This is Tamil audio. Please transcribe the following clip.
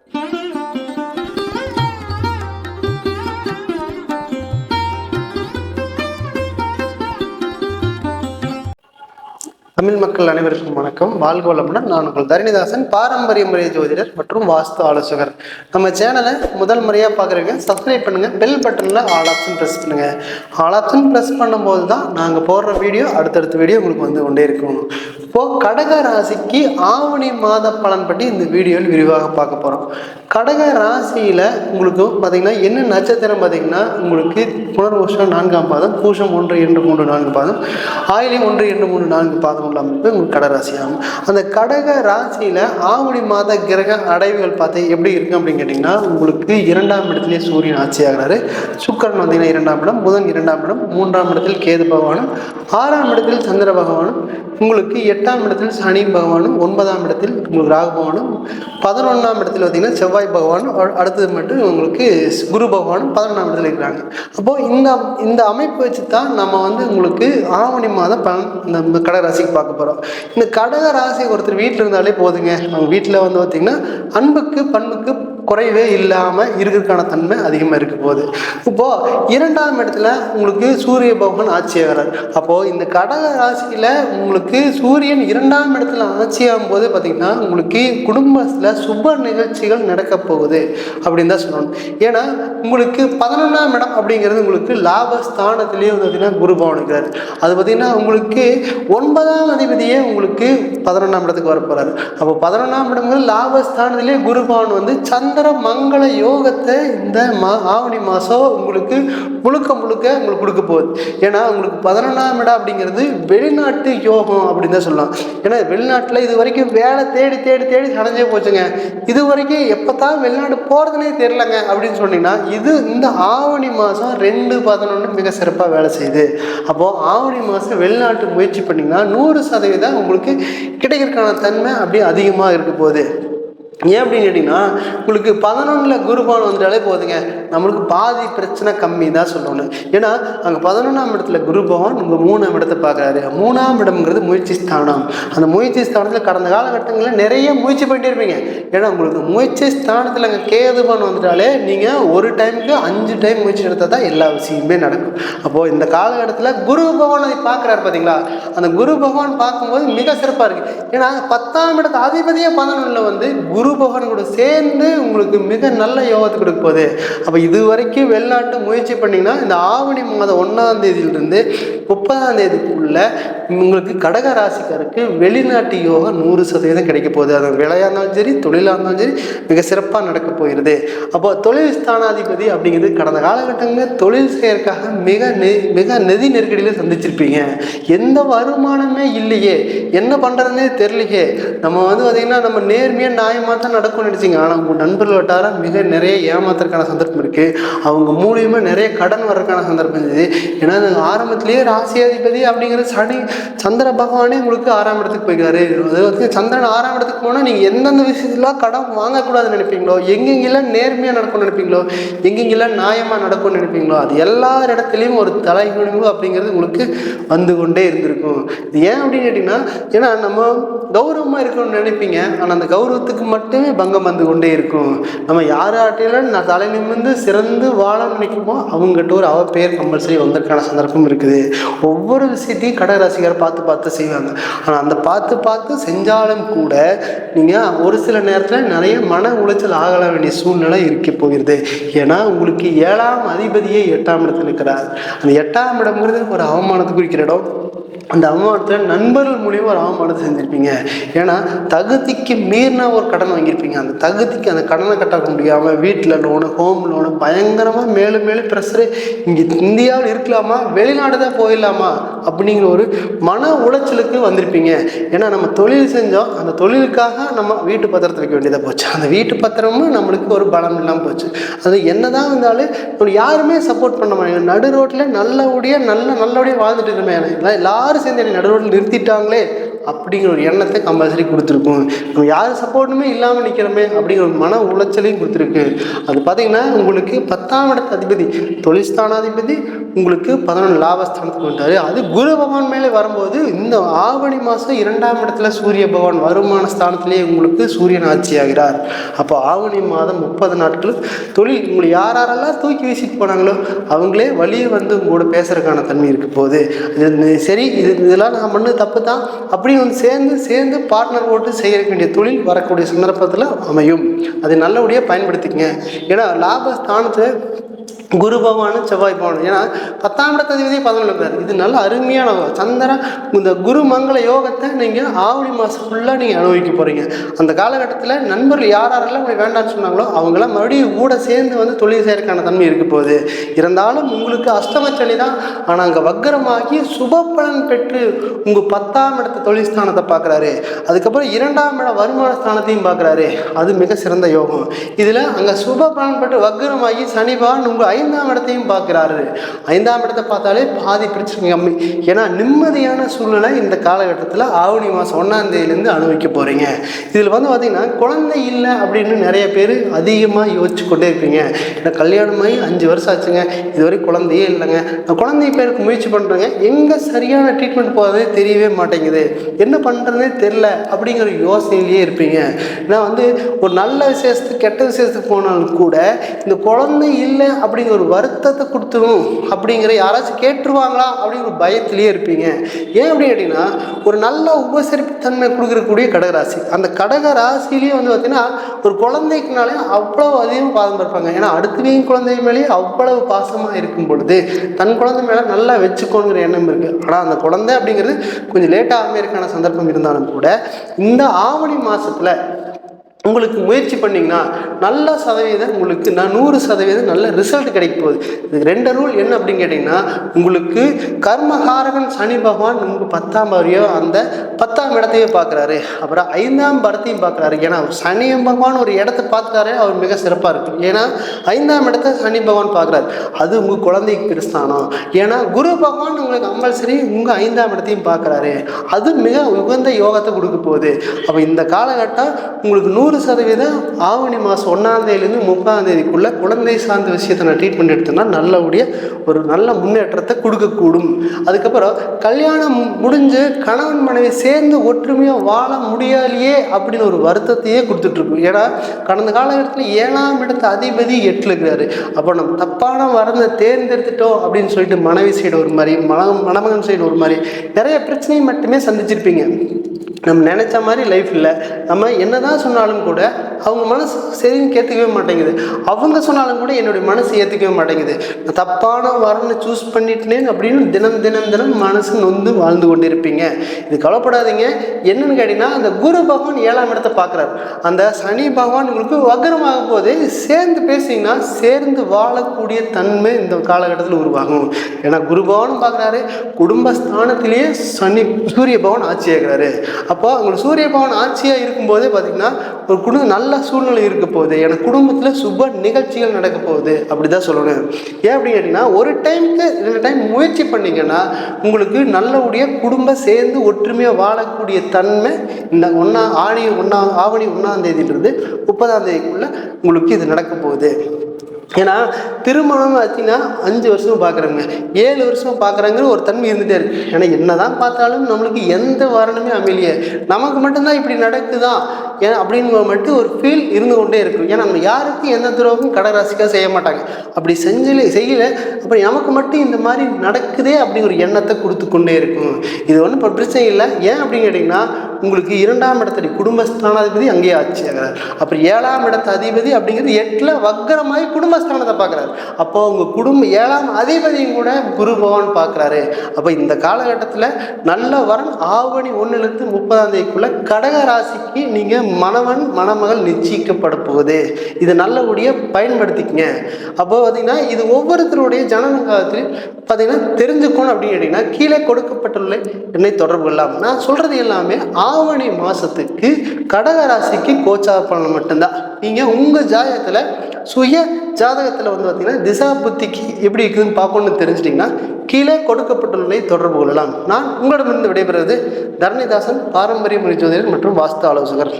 தமிழ் மக்கள் அனைவருக்கும் வணக்கம். வாழ்க வளமுடன். நான் உங்கள் தரணிதாசன், பாரம்பரிய முறை ஜோதிடர் மற்றும் வாஸ்து ஆலோசகர். நம்ம சேனலை முதல் முறையாக பார்க்குறீங்க, சப்ஸ்கிரைப் பண்ணுங்கள். பெல் பட்டனில் ஆல் ஆப்ஷன் ப்ரெஸ் பண்ணுங்கள். ஆல் ஆப்ஷன் ப்ரெஸ் பண்ணும்போது தான் நாங்கள் போடுற வீடியோ அடுத்தடுத்த வீடியோ உங்களுக்கு வந்து கொண்டே இருக்கும். இப்போது கடக ராசிக்கு ஆவணி மாத பலன் பற்றி இந்த வீடியோவில் விரிவாக பார்க்க போகிறோம். கடக ராசியில் உங்களுக்கு பார்த்திங்கன்னா என்ன நட்சத்திரம் பார்த்திங்கன்னா, உங்களுக்கு புனர்வசம் 4ஆம் பாதம், பூசம் 1, 2, 3, 4 பாதம், ஆயிலியம் 1, 2, 3, 4 பாதம் உள்ள அமைப்பு உங்களுக்கு கடகராசி ஆகும். அந்த கடக ராசியில் ஆவணி மாத கிரக அடைவுகள் பார்த்து எப்படி இருக்கு அப்படின்னு கேட்டிங்கன்னா, உங்களுக்கு 2ஆம் இடத்துலேயே சூரியன் ஆட்சி ஆகிறாரு. சுக்கிரன் வந்தீங்கன்னா 2ஆம் இடம், புதன் 2ஆம் இடம், 3ஆம் இடத்தில் கேது பகவானும், 6ஆம் இடத்தில் சந்திர பகவானும், உங்களுக்கு 8ஆம் இடத்தில் சனி பகவானும், 9ஆம் இடத்தில் உங்களுக்கு ராகு பகவானும், 11ஆம் இடத்தில் பார்த்தீங்கன்னா செவ்வாய் பகவானும், அடுத்தது மட்டும் உங்களுக்கு குரு பகவானும் 11ஆம் இடத்துல இருக்கிறாங்க. அப்போது இந்த அமைப்பு வச்சு தான் நம்ம வந்து உங்களுக்கு ஆவணி மாதம் பலன் இந்த கடக ராசிக்கு பார்க்க போகிறோம். இந்த கடக ராசி ஒருத்தர் வீட்டில் இருந்தாலே போதுங்க, நம்ம வீட்டில் வந்து பார்த்திங்கன்னா அன்புக்கு பண்புக்கு குறைவே இல்லாமல் இருக்கிறதுக்கான தன்மை அதிகமாக இருக்க போகுது. இப்போது 2ஆம் இடத்துல உங்களுக்கு சூரிய பகவான் ஆட்சியாகிறார். அப்போது இந்த கடக ராசியில் உங்களுக்கு சூரியன் 2ஆம் இடத்துல ஆட்சியாகும் போது பார்த்திங்கன்னா உங்களுக்கு குடும்பத்தில் சுப நிகழ்ச்சிகள் நடக்க போகுது அப்படின்னு தான் சொல்லணும். ஏன்னா உங்களுக்கு 11ஆம் இடம் அப்படிங்கிறது உங்களுக்கு லாபஸ்தானத்திலேயே வந்து பார்த்திங்கன்னா குரு பகவான் இருக்கிறார். அது பார்த்திங்கன்னா உங்களுக்கு 9ஆம் அதிபதியே உங்களுக்கு 11ஆம் இடத்துக்கு வர போகிறாரு. அப்போ 11ஆம் இடங்கள் லாபஸ்தானத்திலேயே குரு பகவான் வந்து சந்திர மங்கள யோகத்தை இந்த ஆவணி மாதம் உங்களுக்கு முழுக்க உங்களுக்கு கொடுக்க போகுது. ஏன்னா உங்களுக்கு 11ஆம் இடம் அப்படிங்கிறது வெளிநாட்டு யோகம் அப்படின்னு தான் சொல்லலாம். ஏன்னா வெளிநாட்டில் இது வரைக்கும் வேலை தேடி தேடி தேடி அடைஞ்சே போச்சுங்க. இது வரைக்கும் எப்போ தான் வெளிநாடு போகிறதுனே தெரிலங்க அப்படின்னு சொன்னீங்கன்னா, இது இந்த ஆவணி மாதம் 2/11 மிக சிறப்பாக வேலை செய்யுது. அப்போது ஆவணி மாதம் வெளிநாட்டு முயற்சி பண்ணிங்கன்னா 100% உங்களுக்கு கிடைக்கிறதுக்கான தன்மை அப்படியே அதிகமாக இருக்க போகுது. ஏன் அப்படின்னு கேட்டிங்கன்னா, உங்களுக்கு 11ல் குருபான் வந்துட்டாலே போதுங்க, நம்மளுக்கு பாதி பிரச்சனை கம்மி தான் சொல்லணும். ஏன்னா அங்கே 11ஆம் இடத்துல குரு பகவான் உங்கள் 3ஆம் இடத்தை பார்க்குறாரு. 3ஆம் இடம்ங்கிறது முயற்சி ஸ்தானம். அந்த முயற்சி ஸ்தானத்தில் கடந்த காலகட்டங்களில் நிறைய முயற்சி பண்ணிட்டே இருப்பீங்க. ஏன்னா உங்களுக்கு முயற்சி ஸ்தானத்தில் அங்கே கேதுபான் வந்துட்டாலே நீங்கள் ஒரு டைமுக்கு 5 டைம் முயற்சி எடுத்தால் தான் எல்லா விஷயமே நடக்கும். அப்போது இந்த காலகட்டத்தில் குரு பகவான் அதை பார்க்குறாரு பார்த்தீங்களா, அந்த குரு பகவான் பார்க்கும்போது மிக சிறப்பாக இருக்குது. ஏன்னா 10ஆம் இடத்து அதிபதியே 11ல் வந்து குரு பகவான் கூட சேர்ந்து உங்களுக்கு மிக நல்ல யோகத்தை கொடுக்க போகுது. அப்போ இது வரைக்கும் வெளிநாட்டு முயற்சி பண்ணிங்கன்னா இந்த ஆவணி மாதம் 1ஆம் தேதியிலிருந்து 30ஆம் தேதிக்குள்ள உங்களுக்கு கடக ராசிக்காருக்கு வெளிநாட்டு யோகம் 100% கிடைக்க போகுது. அது வேலையாக இருந்தாலும் சரி, தொழிலாக இருந்தாலும் சரி, மிக சிறப்பாக நடக்க போகிறது. அப்போ தொழில் ஸ்தானாதிபதி அப்படிங்கிறது கடந்த காலகட்டங்களில் தொழில் செய்யறதுக்காக மிக நிதி நெருக்கடியில் சந்திச்சிருப்பீங்க. எந்த வருமானமே இல்லையே, என்ன பண்ணுறதுனே தெரியலையே, நம்ம வந்து பார்த்திங்கன்னா நம்ம நேர்மையாக நியாயமாக தான் நடக்கும்னு நினச்சிங்க. ஆனால் உங்கள் நண்பர்கள் வட்டாரம் மிக நிறைய ஏமாத்துறதுக்கான சந்தர்ப்பம் இருக்குது. அவங்க மூலியமாக நிறைய கடன் வர்றதுக்கான சந்தர்ப்பம் இருக்குது. ஏன்னா ஆரம்பத்திலேயே ராசியாதிபதி அப்படிங்கிற சந்திர பகவானே உங்களுக்கு 6ஆம் இடத்துக்கு போய்க்கிறாரு. அது வந்து சந்திரன் 6ஆம் இடத்துக்கு போனால் நீங்கள் எந்தெந்த விஷயத்துலாம் கடன் வாங்கக்கூடாதுன்னு நினைப்பீங்களோ, எங்கெங்கெல்லாம் நேர்மையாக நடக்கும்னு நினைப்பீங்களோ, எங்கெங்கெல்லாம் நியாயமாக நடக்கும்னு நினைப்பீங்களோ, அது எல்லா இடத்துலையும் ஒரு தலைகுனிவு அப்படிங்கிறது உங்களுக்கு வந்து கொண்டே இருந்திருக்கும். இது ஏன் அப்படின்னு கேட்டிங்கன்னா, ஏன்னா நம்ம கௌரவமாக இருக்கணும்னு நினைப்பீங்க, ஆனால் அந்த கௌரவத்துக்கு மட்டுமே பங்கம் வந்து கொண்டே இருக்கும். நம்ம யாராட்டையும் நான் தலை நிமிர்ந்து சிறந்து வாழ நினைக்குமோ அவங்ககிட்ட ஒரு பேர் கம்பல்சரி வந்ததுக்கான சந்தர்ப்பம் இருக்குது. ஒவ்வொரு விஷயத்தையும் கடகராசிக்கார் பார்த்து செய்வாங்க. ஆனால் அந்த பார்த்து செஞ்சாலும் கூட நீங்கள் ஒரு சில நேரத்தில் நிறைய மன உளைச்சல் ஆகல வேண்டிய சூழ்நிலை இருக்க போகிறது. ஏன்னா உங்களுக்கு 7ஆம் அதிபதியே 8ஆம் இடத்துல இருக்கிறார். அந்த 8ஆம் இடம்ங்கிறது ஒரு அவமானத்துக்கு குறிக்கிற இடம். அந்த அவமானத்தில் நண்பர்கள் மூலியமாக ஒரு அவமானத்தை செஞ்சுருப்பீங்க. ஏன்னா தகுதிக்கு மீறினா ஒரு கடன் வாங்கியிருப்பீங்க. அந்த தகுதிக்கு அந்த கடனை கட்ட முடியாமல் வீட்டில் லோனு, ஹோம் லோனு, பயங்கரமாக மேலும் ப்ரெஷரு. இங்கே இந்தியாவில் இருக்கலாமா, வெளிநாடு தான் போயிடலாமா அப்படிங்கிற ஒரு மன உளைச்சலுக்கு வந்திருப்பீங்க. ஏன்னா நம்ம தொழில் செஞ்சோம், அந்த தொழிலுக்காக நம்ம வீட்டு பத்திரத்தை வைக்க வேண்டியதாக போச்சு. அந்த வீட்டு பத்திரமும் நம்மளுக்கு ஒரு பலம் இல்லாமல் போச்சு. அது என்னதான் இருந்தாலும் யாருமே சப்போர்ட் பண்ண மாட்டாங்க. நடு ரோட்டில் நல்லபடியாக வாழ்ந்துட்டு இருக்கோமே, எல்லாரும் சேர்ந்து நடு ரோட்டில் நிறுத்திட்டாங்களே அப்படிங்கிற ஒரு எண்ணத்தை கம்பல்சரி கொடுத்துருக்கும். நம்ம யார் சப்போர்ட்டுமே இல்லாமல் நிற்கிறோமே அப்படிங்கிற ஒரு மன உளைச்சலையும் கொடுத்துருக்கு. அது பார்த்தீங்கன்னா உங்களுக்கு 10ஆம் இடத்து அதிபதி தொழில்ஸ்தானாதிபதி உங்களுக்கு 11 லாபஸ்தானத்துக்கு வந்துட்டாரு. அது குரு பகவான் மேலே வரும்போது இந்த ஆவணி மாதம் 2ஆம் இடத்துல சூரிய பகவான் வருமான ஸ்தானத்திலேயே உங்களுக்கு சூரியன் ஆட்சி ஆகிறார். அப்போ ஆவணி மாதம் 30 நாட்கள் தொழில் உங்களுக்கு யாரெல்லாம் தூக்கி வீசிட்டு போனாங்களோ அவங்களே வழியே வந்து உங்களோட பேசுறதுக்கான தன்மை இருக்க போகுது. இது சரி, இதெல்லாம் நான் பண்ண தப்பு தான் அப்படின்னு வந்து சேர்ந்து பார்ட்னர் போட்டு செய்ய வேண்டிய தொழில் வரக்கூடிய சந்தர்ப்பத்தில் அமையும். அதை நல்லபடியாக பயன்படுத்திக்கங்க. ஏன்னா லாபஸ்தானத்தை குரு பகவானும் செவ்வாய் பகவானும், ஏன்னா 10ஆம் இடத்து அதிபதி 11 இருக்கிறார். இது நல்ல அருமையான சந்திரன். இந்த குரு மங்கள யோகத்தை நீங்கள் ஆவணி மாதம் ஃபுல்லாக நீங்கள் அனுபவிக்க போகிறீங்க. அந்த காலகட்டத்தில் நண்பர்கள் யாரெல்லாம் உங்களுக்கு வேண்டாம்னு சொன்னாங்களோ அவங்களாம் மறுபடியும் கூட சேர்ந்து வந்து தொழில் செய்யறதுக்கான தன்மை இருக்க போகுது. இருந்தாலும் உங்களுக்கு அஷ்டமச்சனி தான், ஆனால் அங்கே வக்கரமாகி சுப பலன் பெற்று உங்கள் 10ஆம் இடத்து தொழில் ஸ்தானத்தை பார்க்குறாரு. அதுக்கப்புறம் 2ஆம் இடம் வருமான ஸ்தானத்தையும் பார்க்குறாரு. அது மிக சிறந்த யோகம். இதில் அங்கே சுப பலன் பெற்று வக்கரமாகி சனி பகவான் உங்கள் 5ஆம் இடத்தையும் பார்க்குறாரு. 5ஆம் இடத்தை பார்த்தாலே பாதி பிரச்சனை கம்மி. ஏன்னா நிம்மதியான சூழ்நிலை இந்த காலகட்டத்தில் ஆவணி மாதம் 1ஆம் தேதியிலேருந்து அனுபவிக்க போகிறீங்க. இதில் வந்து பார்த்திங்கன்னா குழந்தை இல்லை அப்படின்னு நிறைய பேர் அதிகமாக யோசிச்சு கொண்டே இருப்பீங்க. ஏன்னா கல்யாணமாகி 5 வருஷம் ஆச்சுங்க, இதுவரை குழந்தையே இல்லைங்க, நான் குழந்தை பேருக்கு முயற்சி பண்ணுறேங்க, எங்கே சரியான ட்ரீட்மெண்ட் போகிறதே தெரியவே மாட்டேங்குது, என்ன பண்ணுறதுனே தெரில அப்படிங்கிற யோசனையிலேயே இருப்பீங்க. ஏன்னா வந்து ஒரு நல்ல விசேஷத்துக்கு கெட்ட விசேஷத்துக்கு போனாலும் கூட இந்த குழந்தை இல்லை அப்படிங்கிற ஒரு வருத்தத்தை கொடுத்துரும் அப்படிங்கிற யாராச்சும் கேட்டுருவாங்களா அப்படிங்கிற ஒரு பயத்திலேயே இருப்பீங்க. ஏன் அப்படின்னு கேட்டிங்கன்னா ஒரு நல்ல உபசரிப்பு தன்மை கொடுக்கக்கூடிய கடகராசி, அந்த கடகராசிலேயே வந்து பார்த்தீங்கன்னா ஒரு குழந்தைக்குனாலே அவ்வளவு அதிகம் பாசம் இருப்பாங்க. ஏன்னா அடுத்தவையும் குழந்தை மேலேயே அவ்வளவு பாசமாக இருக்கும் பொழுது தன் குழந்தை மேலே நல்லா வச்சுக்கோங்கிற எண்ணம் இருக்குது. ஆனால் அந்த குழந்தை அப்படிங்கிறது கொஞ்சம் லேட்டாக இருக்கான சந்தர்ப்பம் இருந்தாலும் கூட இந்த ஆவணி மாதத்தில் உங்களுக்கு முயற்சி பண்ணிங்கன்னா நல்ல சதவீதம் உங்களுக்கு 100% நல்ல ரிசல்ட் கிடைக்க போகுது. இதுக்கு 2 ரூல் என்ன அப்படின்னு கேட்டிங்கன்னா, உங்களுக்கு கர்மகாரகன் சனி பகவான் உங்களுக்கு 10ஆம் வரையோ அந்த 10ஆம் இடத்தையே பார்க்குறாரு. அப்புறம் 5ஆம் படத்தையும் பார்க்குறாரு. ஏன்னா சனி பகவான் ஒரு இடத்த பார்த்துட்டாரே அவர் மிக சிறப்பாக இருக்கும். ஏன்னா 5ஆம் இடத்தை சனி பகவான் பார்க்குறாரு. அது உங்கள் குழந்தைக்கு பெருஸ்தானம். ஏன்னா குரு பகவான் உங்களுக்கு கம்பல்சரி உங்கள் 5ஆம் இடத்தையும் பார்க்குறாரு. அது மிக உகந்த யோகத்தை கொடுக்க போகுது. அப்போ இந்த காலகட்டம் உங்களுக்கு 100% ஆவணி மாதம் 1ஆம் தேதியிலேருந்து 30ஆம் தேதிக்குள்ள குழந்தை சார்ந்த விஷயத்தை நான் ட்ரீட்மெண்ட் எடுத்தேன்னா நல்லபடிய ஒரு நல்ல முன்னேற்றத்தை கொடுக்கக்கூடும். அதுக்கப்புறம் கல்யாணம் முடிஞ்சு கணவன் மனைவி சேர்ந்து ஒற்றுமையாக வாழ முடியலையே அப்படின்னு ஒரு வருத்தத்தையே கொடுத்துட்ருக்கும். ஏன்னா கடந்த காலகட்டத்தில் 7ஆம் இடத்து அதிபதி 8ல் இருக்கிறாரு. அப்போ நம்ம தப்பான வரனை தேர்ந்தெடுத்துட்டோம் அப்படின்னு சொல்லிட்டு மனைவி சைடு ஒரு மாதிரி மணமகன் சைடு ஒரு மாதிரி நிறைய பிரச்சனையை மட்டுமே சந்திச்சிருப்பீங்க. நம்ம நினச்ச மாதிரி லைஃப் இல்லை. நம்ம என்ன தான் சொன்னாலும் கூட அவங்க மனசு சரின்னு ஏற்றுக்கவே மாட்டேங்குது. அவங்க சொன்னாலும் கூட என்னுடைய மனசு ஏற்றுக்கவே மாட்டேங்குது. நான் தப்பான வரனை சூஸ் பண்ணிட்டேன் அப்படின்னு தினம் மனசு நொந்து வாழ்ந்து கொண்டு இருப்பீங்க. இது கவலைப்படாதீங்க. என்னன்னு கேட்டிங்கன்னா அந்த குரு பகவான் 7ஆம் இடத்தை பார்க்குறாரு. அந்த சனி பகவான் உங்களுக்கு வக்கரமாக போது சேர்ந்து பேசிங்கன்னா சேர்ந்து வாழக்கூடிய தன்மை இந்த காலகட்டத்தில் உருவாகும். ஏன்னா குரு பகவானும் பார்க்குறாரு, குடும்பஸ்தானத்திலேயே சூரிய பகவான் ஆட்சி ஆகிறாரு. அப்போ உங்களுக்கு சூரிய பகவான் ஆட்சியாக இருக்கும்போதே பார்த்திங்கன்னா ஒரு நல்ல சூழ்நிலை இருக்க போகுது. எனக்கு குடும்பத்தில் சுப நிகழ்ச்சிகள் நடக்க போகுது அப்படி தான் சொல்லணும். ஏன் அப்படின்னு கேட்டிங்கன்னா ஒரு டைமுக்கு 2 டைம் முயற்சி பண்ணிங்கன்னா உங்களுக்கு நல்லபடிய குடும்பம் சேர்ந்து ஒற்றுமையாக வாழக்கூடிய தன்மை இந்த ஆவணி 1ஆம் தேதியிலிருந்து 30ஆம் தேதிக்குள்ளே உங்களுக்கு இது நடக்க போகுது. ஏன்னா திருமணம் ஆச்சுன்னா 5 வருஷம் பார்க்குறாங்க, 7 வருஷம் பார்க்குறாங்கிற ஒரு தன்மை இருந்துகிட்டே இருக்குது. ஏன்னா என்ன தான் பார்த்தாலும் நம்மளுக்கு எந்த வரணுமே அமையலையே, நமக்கு மட்டும்தான் இப்படி நடக்குதான் ஏன் அப்படின்னு மட்டும் ஒரு ஃபீல் இருந்து கொண்டே இருக்கும். ஏன்னா நம்ம யாருக்கும் எந்த துரோகமும் கடகராசிக்காக செய்ய மாட்டாங்க. அப்படி செய்யலை அப்படி நமக்கு மட்டும் இந்த மாதிரி நடக்குதே அப்படிங்கிற எண்ணத்தை கொடுத்து கொண்டே இருக்கும். இது ஒன்றும் பிரச்சனை இல்லை. ஏன் அப்படின்னு கேட்டிங்கன்னா உங்களுக்கு 2ஆம் இடத்தடி குடும்பஸ்தானாதிபதி அங்கேயே ஆட்சி ஆகிறார். அப்புறம் 7ஆம் இடத்து அதிபதி அப்படிங்கிறது 8ல் வக்கரமாகி குடும்பஸ்தானத்தை பார்க்குறாரு. அப்போ உங்கள் 7ஆம் அதிபதியும் கூட குரு பகவான் பார்க்குறாரு. அப்போ இந்த காலகட்டத்தில் நல்ல வரன் ஆவணி 1லிருந்து 30ஆம் தேதிக்குள்ள கடக ராசிக்கு நீங்கள் மணமகள் நிச்சயிக்கப்பட போகுது. இது நல்லபடியாக பயன்படுத்திக்கங்க. அப்போ பார்த்தீங்கன்னா இது ஒவ்வொருத்தருடைய ஜனன காலத்தில் பார்த்தீங்கன்னா தெரிஞ்சுக்கணும் அப்படின்னு கேட்டிங்கன்னா கீழே கொடுக்கப்பட்டுள்ள என்னை தொடர்பு கொள்ளலாம். நான் சொல்கிறது எல்லாமே ஆவணி மாதத்துக்கு கடகராசிக்கு கோச்சார பலன் மட்டும்தான். நீங்கள் உங்கள் ஜாதகத்தில் சுய ஜாதகத்தில் வந்து பார்த்தீங்கன்னா திசா புத்திக்கு எப்படி இருக்குதுன்னு பார்க்கணுன்னு தெரிஞ்சிட்டிங்கன்னா கீழே கொடுக்கப்பட்டுள்ளதை தொடர்பு கொள்ளலாம். நான் உங்களிடமிருந்து விடைபெறுவது தரணிதாசன், பாரம்பரிய முறை ஜோதிடர் மற்றும் வாஸ்து ஆலோசகர்.